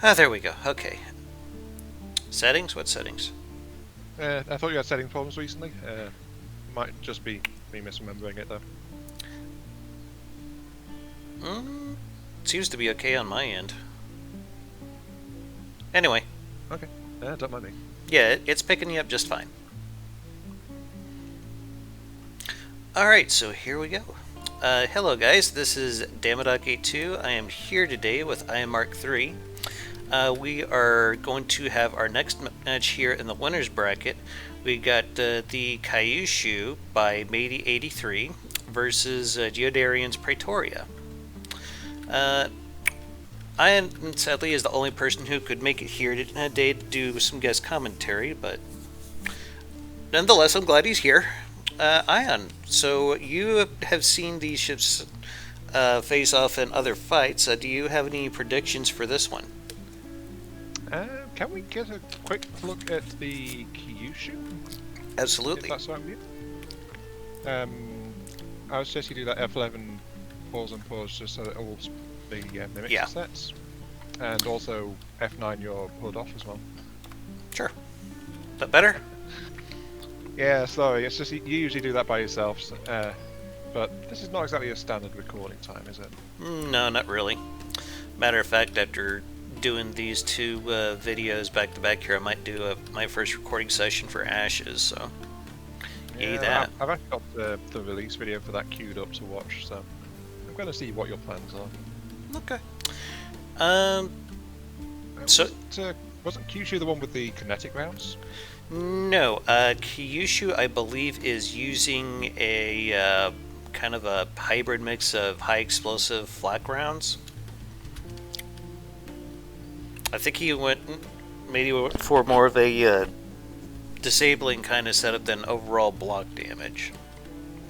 Ah, there we go. Okay. Settings? What settings? I thought you had setting problems recently. Might just be me misremembering it though. Seems to be okay on my end. Anyway. Okay, don't mind me. Yeah, it's picking you up just fine. Alright, so here we go. Hello guys, this is Dama83. I am here today with Mark3. We are going to have our next match here in the winners bracket. We got the Kyushu by Maty83 versus Geodarain's Praetoria. I, sadly, is the only person who could make it here today to do some guest commentary, but nonetheless, I'm glad he's here. Ion, so you have seen these ships face off in other fights. Do you have any predictions for this one? Can we get a quick look at the Kyushu? Absolutely. If that's all right with you. I would suggest you do that F11 pause and pause just so that all the mimics are sets. And also F9 your hood off as well. Sure. Is that better? Yeah, sorry, it's just you usually do that by yourselves. But this is not exactly a standard recording time, is it? No, not really. Matter of fact, after doing these two videos back to back here, I might do my first recording session for Ashes, so yay that. I've actually got the release video for that queued up to watch, so I'm going to see what your plans are. Okay. Wasn't Kyushu the one with the kinetic rounds? No, Kyushu, I believe, is using a kind of a hybrid mix of high explosive flak rounds. I think he went maybe for more of a disabling kind of setup than overall block damage.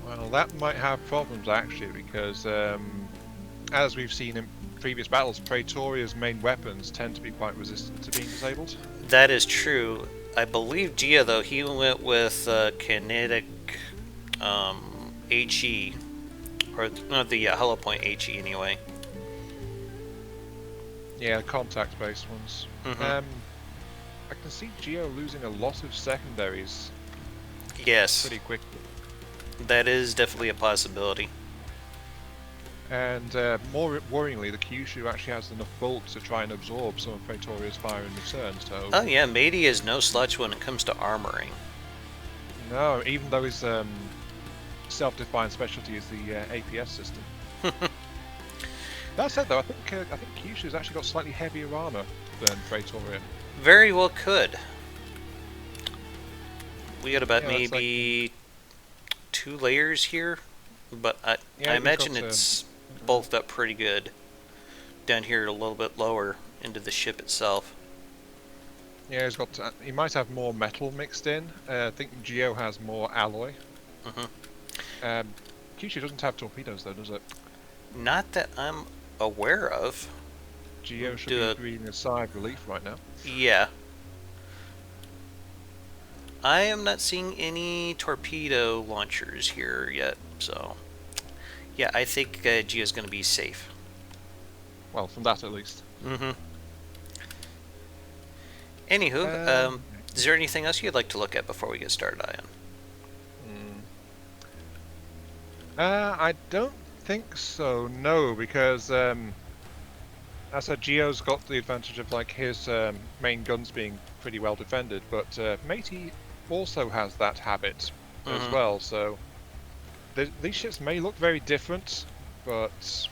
Well, that might have problems actually, because as we've seen in previous battles, Praetoria's main weapons tend to be quite resistant to being disabled. That is true. I believe Gia, though, he went with kinetic HE, or not the hollow point HE anyway. Yeah, contact-based ones. I can see Geo losing a lot of secondaries. Yes. Pretty quickly. That is definitely a possibility. And more worryingly, the Kyushu actually has enough bulk to try and absorb some of Praetoria's fire in return. So. Oh yeah, Maty is no slouch when it comes to armoring. No, even though his self-defined specialty is the APS system. That said, though, I think Kyushu's actually got slightly heavier armor than Praetoria. Very well could. We got about maybe 2 layers here, but I imagine it's bulked up pretty good down here a little bit lower into the ship itself. Yeah, he might have more metal mixed in. I think Geo has more alloy. Kyushu doesn't have torpedoes though, does it? Not that I'm aware of. Geo should be breathing a sigh of relief right now. Yeah. I am not seeing any torpedo launchers here yet, so yeah, I think Geo's going to be safe. Well, from that at least. Anywho, is there anything else you'd like to look at before we get started, Ion? I don't think so, no, because as I said, Geo's got the advantage of like his main guns being pretty well defended, but Maty also has that habit as well, so these ships may look very different, but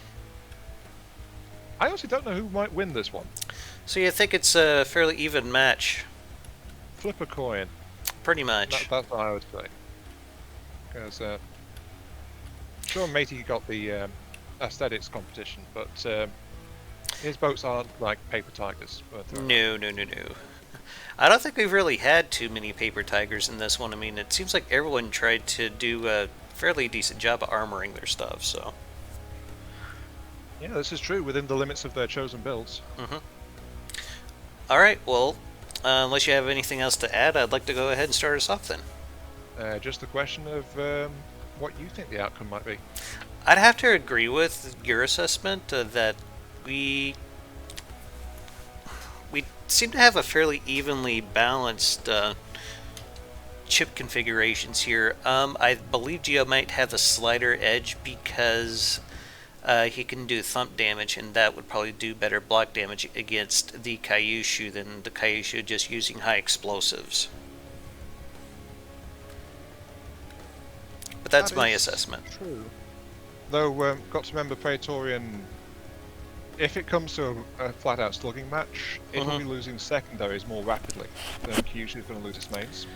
I honestly don't know who might win this one. So you think it's a fairly even match? Flip a coin. Pretty much. That's what I would say. Because sure, Maty got the aesthetics competition, but his boats aren't like paper tigers. No. I don't think we've really had too many paper tigers in this one. I mean, it seems like everyone tried to do a fairly decent job of armoring their stuff, so. Yeah, this is true, within the limits of their chosen builds. Alright, well, unless you have anything else to add, I'd like to go ahead and start us off then. Just a question of what you think the outcome might be. I'd have to agree with your assessment that we seem to have a fairly evenly balanced chip configurations here. I believe Geo might have a slighter edge because he can do thump damage, and that would probably do better block damage against the Kyushu than the Kyushu just using high explosives. But that's That my is assessment. True. Though, got to remember Praetorian, if it comes to a flat-out slugging match, it'll be losing secondaries more rapidly than Kyushu is going to lose its mains.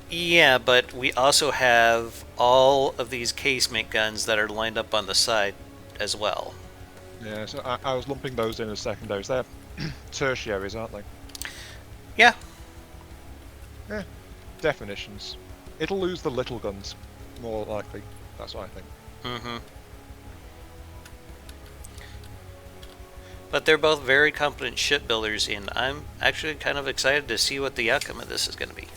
Yeah, but we also have all of these casemate guns that are lined up on the side as well. Yeah, so I was lumping those in as secondaries. They're tertiaries, aren't they? Yeah. Yeah, definitions. It'll lose the little guns, more likely. That's what I think. Mm-hmm. But they're both very competent shipbuilders, and I'm actually kind of excited to see what the outcome of this is going to be.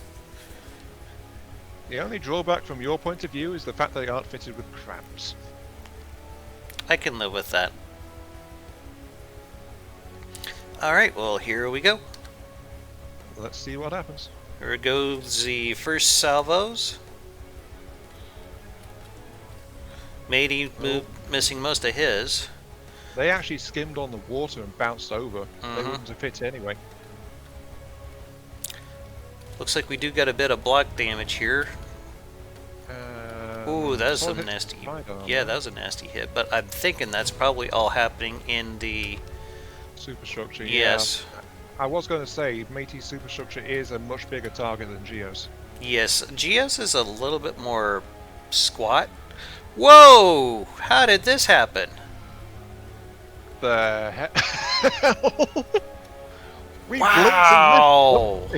The only drawback from your point of view is the fact that they aren't fitted with cramps. I can live with that. Alright, well, here we go. Let's see what happens. Here goes the first salvos. Maty missing most of his. They actually skimmed on the water and bounced over. They wouldn't have fit anyway. Looks like we do get a bit of block damage here. Ooh, that was some nasty. Yeah, that was a nasty hit. But I'm thinking that's probably all happening in the superstructure. Yes. Yeah. I was going to say, Maty's superstructure is a much bigger target than Geo's. Yes, Geo's is a little bit more squat. Whoa! How did this happen? The hell? We Wow!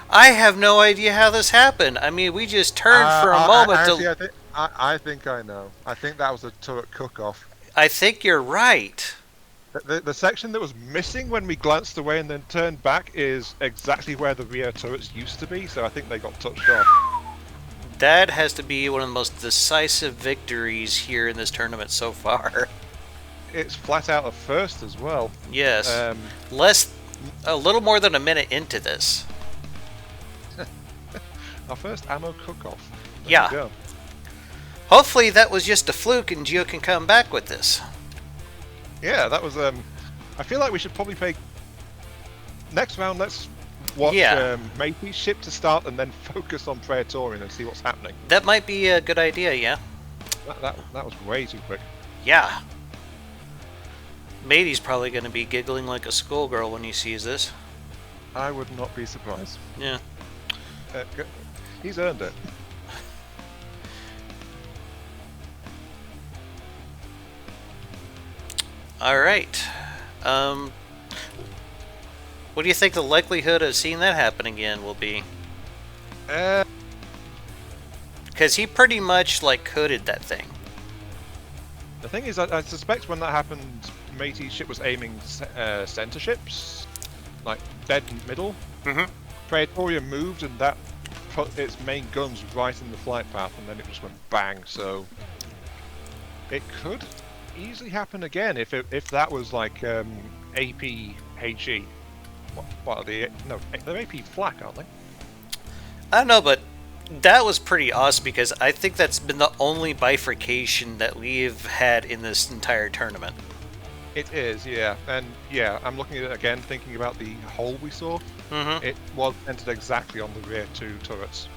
I have no idea how this happened. I mean, we just turned for a moment. I think I know. I think that was a turret cook-off. I think you're right. The section that was missing when we glanced away and then turned back is exactly where the rear turrets used to be, so I think they got touched off. That has to be one of the most decisive victories here in this tournament so far. It's flat out a first as well. Yes. A little more than a minute into this. Our first ammo cook-off. Yeah. Hopefully that was just a fluke and Geo can come back with this. Yeah, that was. I feel like we should probably play next round. Let's watch Maty's ship to start and then focus on Praetorian and see what's happening. That might be a good idea, yeah. That was way too quick. Yeah. Maty's probably going to be giggling like a schoolgirl when he sees this. I would not be surprised. Yeah. He's earned it. Alright. What do you think the likelihood of seeing that happen again will be? Because he pretty much, like, hooded that thing. The thing is, I suspect when that happened, Maty's ship was aiming center ships, like dead middle. Praetorian moved and that put its main guns right in the flight path, and then it just went bang. So it could easily happen again if that was like APHE. What are they? No, they're AP flak, aren't they? I don't know, but that was pretty awesome because I think that's been the only bifurcation that we've had in this entire tournament. It is, yeah. And yeah, I'm looking at it again, thinking about the hole we saw. It was entered exactly on the rear two turrets.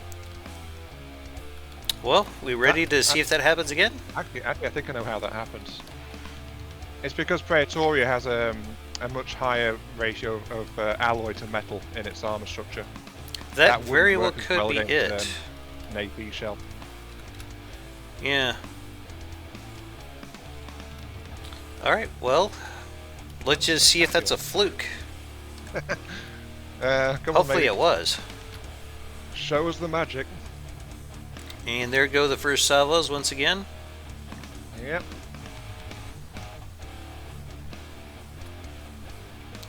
Well, we ready to see if that happens again? Actually, I think I know how that happens. It's because Praetoria has a much higher ratio of alloy to metal in its armor structure. That very well could be it. An AP shell. Yeah. Alright, well, let's just see if that's a fluke. Hopefully it was. Show us the magic. And there go the first salvos once again. Yep.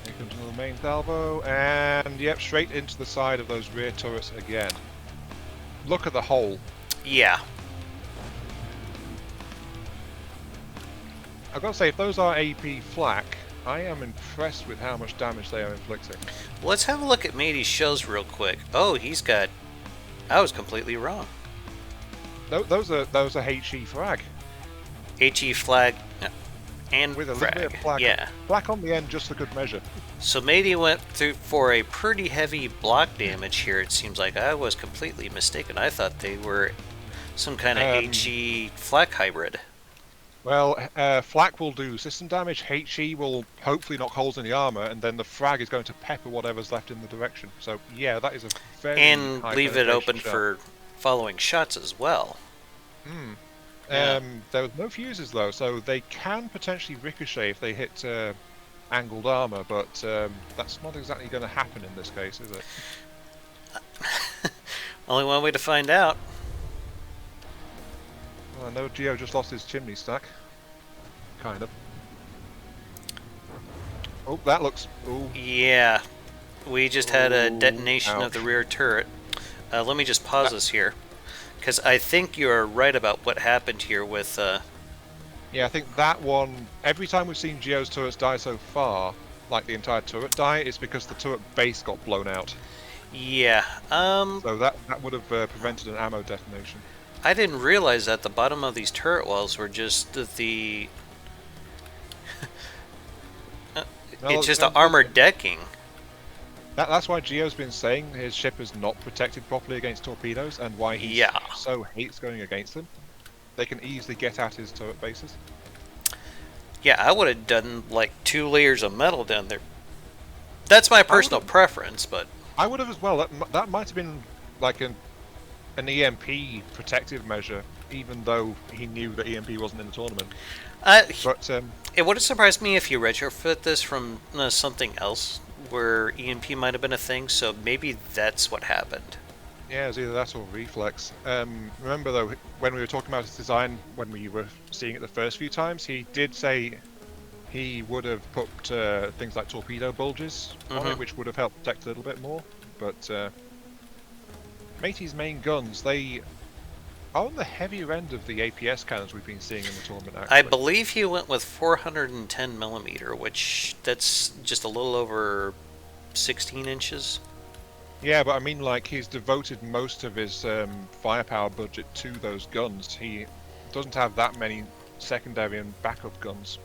Here comes the main salvo, and yep, straight into the side of those rear turrets again. Look at the hole. Yeah. I've got to say, if those are AP flak, I am impressed with how much damage they are inflicting. Let's have a look at Maty's shells real quick. Oh, he's got... I was completely wrong. Those are HE frag. HE flag and With a frag. little bit of black, Yeah. black on the end just for good measure. So Maty went through for a pretty heavy block damage here, it seems like. I was completely mistaken. I thought they were some kind of HE flak hybrid. Well, flak will do system damage, HE will hopefully knock holes in the armor, and then the frag is going to pepper whatever's left in the direction. So yeah, that is a very And high leave it open shot. for following shots as well. There was no fuses though, so they can potentially ricochet if they hit angled armor, but that's not exactly going to happen in this case, is it? Only one way to find out. Well, I know Geo just lost his chimney stack. Kind of. Oh, that looks... Ooh. Yeah, we just had a detonation ouch. of the rear turret. Let me just pause this here, because I think you're right about what happened here with... Yeah, I think that one... Every time we've seen Geo's turrets die so far, like the entire turret die, it's because the turret base got blown out. Yeah, So that would have prevented an ammo detonation. I didn't realize that the bottom of these turret walls were just the... it's just the armored decking. That's why Geo's been saying his ship is not protected properly against torpedoes, and why he so hates going against them. They can easily get at his turret bases. Yeah, I would have done like 2 layers of metal down there. That's my personal preference, but... I would have as well. That might have been like an EMP protective measure, even though he knew that EMP wasn't in the tournament. But it would have surprised me if you retrofit this from something else where EMP might have been a thing, so maybe that's what happened. Yeah, it was either that or reflex. Remember though, when we were talking about his design, when we were seeing it the first few times, he did say he would have put things like torpedo bulges on it, which would have helped protect a little bit more. But Maty's main guns, they are on the heavier end of the APS cannons we've been seeing in the tournament, actually. I believe he went with 410mm, which that's just a little over 16 inches. Yeah, but I mean, like, he's devoted most of his firepower budget to those guns. He doesn't have that many secondary and backup guns.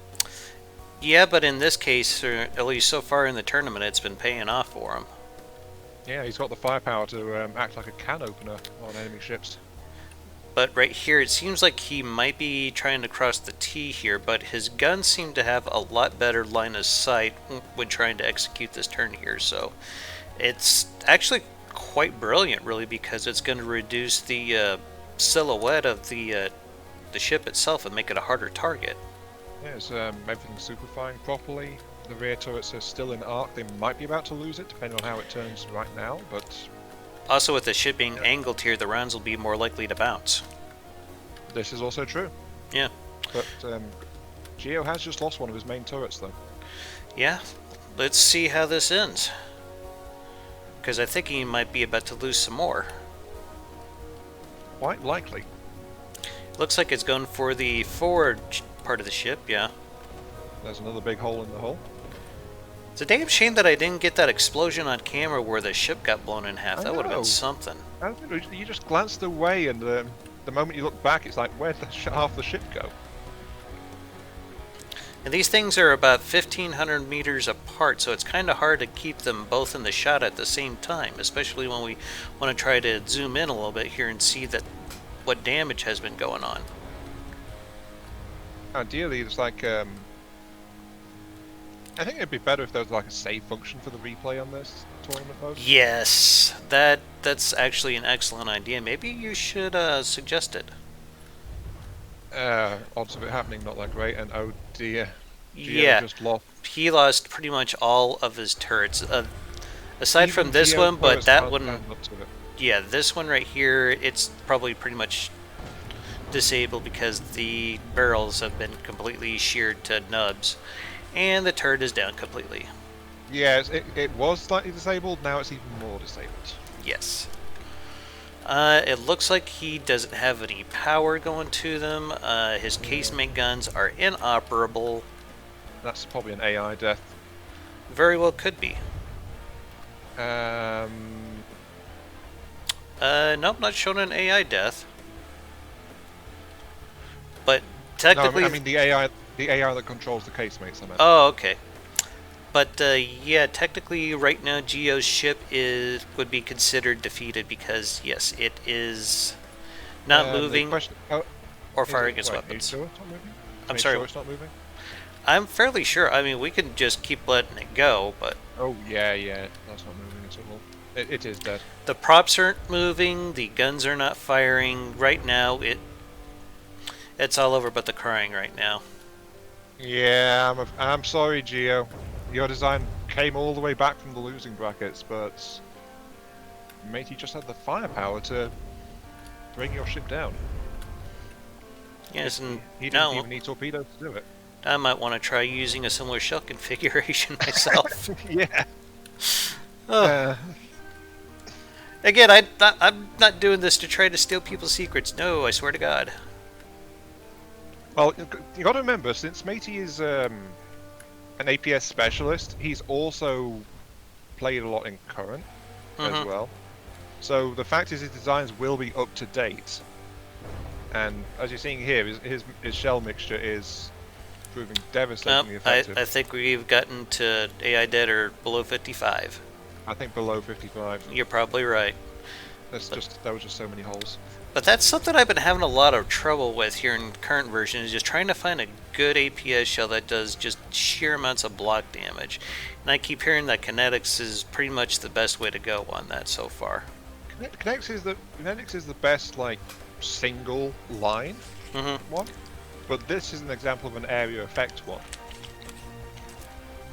Yeah, but in this case, or at least so far in the tournament, it's been paying off for him. Yeah, he's got the firepower to act like a can opener on enemy ships. But right here, it seems like he might be trying to cross the T here, but his guns seem to have a lot better line of sight when trying to execute this turn here, so it's actually quite brilliant, really, because it's going to reduce the silhouette of the ship itself and make it a harder target. Yes, everything's superfying properly. The rear turrets are still in arc. They might be about to lose it, depending on how it turns right now, but... Also, with the ship being angled here, the rounds will be more likely to bounce. This is also true. Yeah. But Geo has just lost one of his main turrets, though. Yeah. Let's see how this ends. Because I think he might be about to lose some more. Quite likely. Looks like it's going for the forward part of the ship, yeah. There's another big hole in the hull. It's a damn shame that I didn't get that explosion on camera where the ship got blown in half. That would have been something. You just glanced away, and the moment you look back, it's like, where'd half the ship go? And these things are about 1,500 meters apart, so it's kind of hard to keep them both in the shot at the same time, especially when we want to try to zoom in a little bit here and see that what damage has been going on. Ideally, it's like... I think it'd be better if there was like a save function for the replay on this tournament mode. Yes, that's actually an excellent idea. Maybe you should suggest it. Odds of it happening not that great, and oh dear, Geo just lost. He lost pretty much all of his turrets, aside Even from this Geo one. But turrets that can't one, stand up to it. yeah, this one right here, it's probably pretty much disabled because the barrels have been completely sheared to nubs. And the turret is down completely. Yes, it was slightly disabled, now it's even more disabled. Yes. It looks like he doesn't have any power going to them. His casemate guns are inoperable. That's probably an AI death. Very well could be. Nope, not showing an AI death. But technically... No, I mean the AI that controls the casemates, I meant. Oh, okay. But yeah, technically right now Geo's ship would be considered defeated because yes, it is not moving or firing its weapons. Are you sure it's not moving? I'm sorry. Sure it's not moving? I'm fairly sure. I mean, we can just keep letting it go, but... Oh, yeah, that's not moving at all. It is dead. The props aren't moving, the guns are not firing. Right now, it's all over but the crying right now. Yeah, I'm sorry, Geo. Your design came all the way back from the losing brackets, but Matey just had the firepower to bring your ship down. Yes, and he didn't even need torpedoes to do it. I might want to try using a similar shell configuration myself. Yeah. Again, I'm not doing this to try to steal people's secrets. No, I swear to God. Well, you got to remember, since Matey is an APS specialist, he's also played a lot in current as well. So the fact is, his designs will be up to date. And as you're seeing here, his shell mixture is proving devastatingly effective. I think we've gotten to AI dead or below 55. I think below 55. You're probably right. There was just so many holes. But that's something I've been having a lot of trouble with here in the current version, is just trying to find a good APS shell that does just sheer amounts of block damage. And I keep hearing that kinetics is pretty much the best way to go on that so far. Kinetics is the best, like, single line one, but this is an example of an area effect one.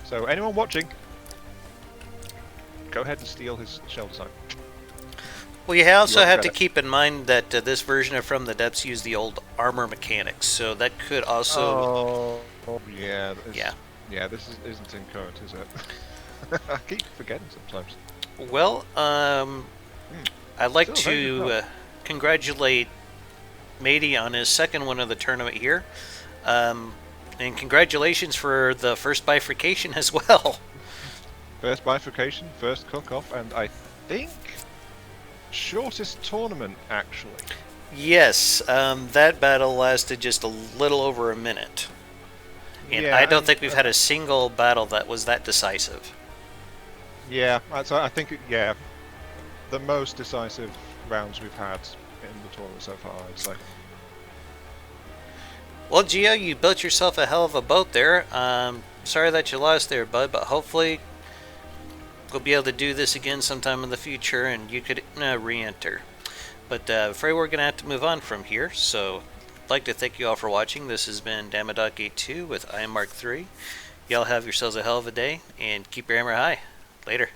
So anyone watching, go ahead and steal his shell design. Well, you also have to keep in mind that this version of From the Depths used the old armor mechanics, so that could also... Oh yeah. Yeah. Yeah, this isn't in current, is it? I keep forgetting sometimes. Well, I'd like to congratulate Maty on his second win of the tournament here. And congratulations for the first bifurcation as well. First bifurcation, first cook-off, and I think shortest tournament, actually. Yes, that battle lasted just a little over a minute. And yeah, I don't think we've had a single battle that was that decisive. Yeah, so I think, the most decisive rounds we've had in the tournament so far, I'd say. Well, Geo, you built yourself a hell of a boat there. Sorry that you lost there, bud, but hopefully we'll be able to do this again sometime in the future and you could re-enter. But afraid we're going to have to move on from here, so I'd like to thank you all for watching. This has been Dama83 with I am Mark 3. Y'all have yourselves a hell of a day, and keep your hammer high. Later.